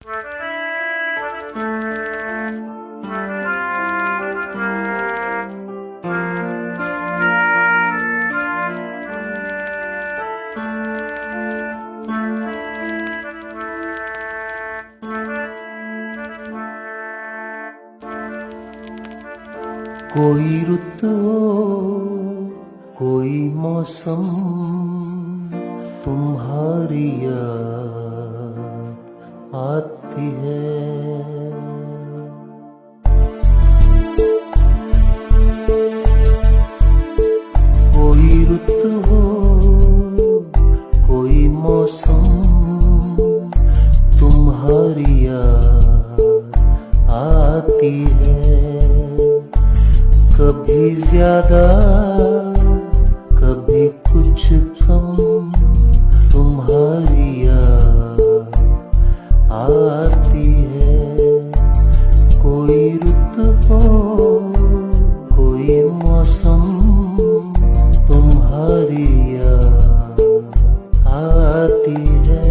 कोई रुत हो, कोई मौसम, तुम्हारी याद आती है। कोई रुत हो, कोई मौसम, तुम्हारी याद आती है। कभी ज्यादा कभी कुछ कम, तुम्हारी याद आती है। कोई रुत हो, कोई मौसम, तुम्हारी याद आती है।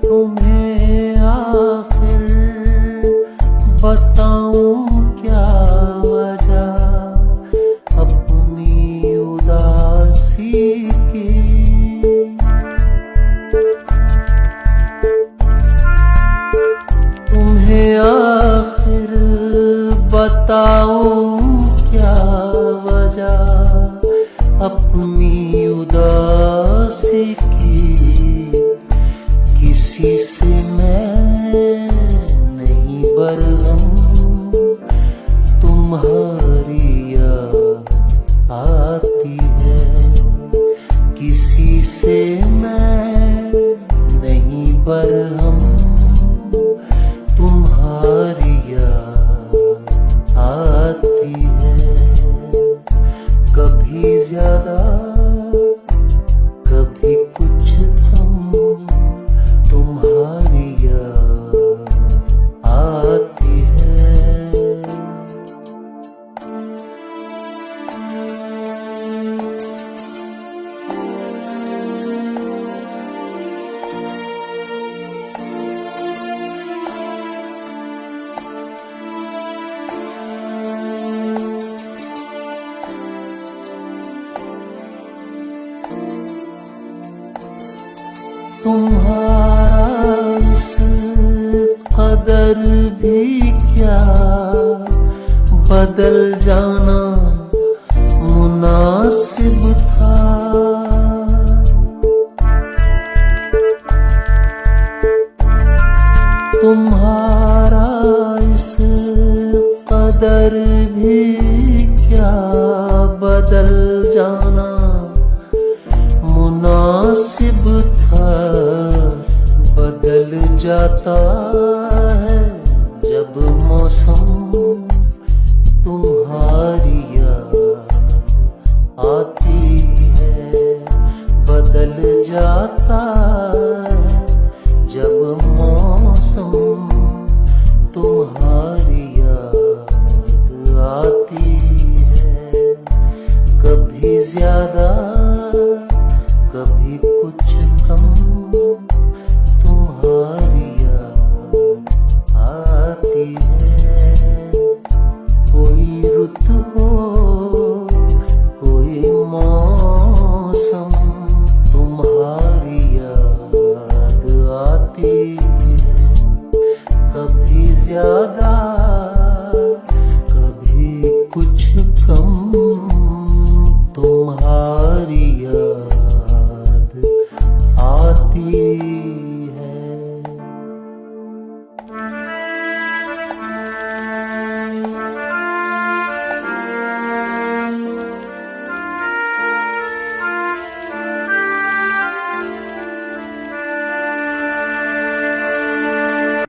तुम्हें आखिर बताऊं क्या वजह अपनी उदासी की। तुम्हें आखिर बताऊं क्या वजह अपनी उदासी की। किसी से मैं नहीं बरहम, तुम्हारी याद आती है। किसी से मैं नहीं बरहम, तुम्हारी याद आती है। कभी ज्यादा कभी कुछ कम, तुम्हारी याद आती है। तुम्हारा इस कदर भी क्या बदल जाना मुनासिब था। तुम्हारा इस कदर भी क्या बदल जाना मुनासिब था। बदल जाता है जब मौसम, तुम्हारी याद आती है। बदल जाता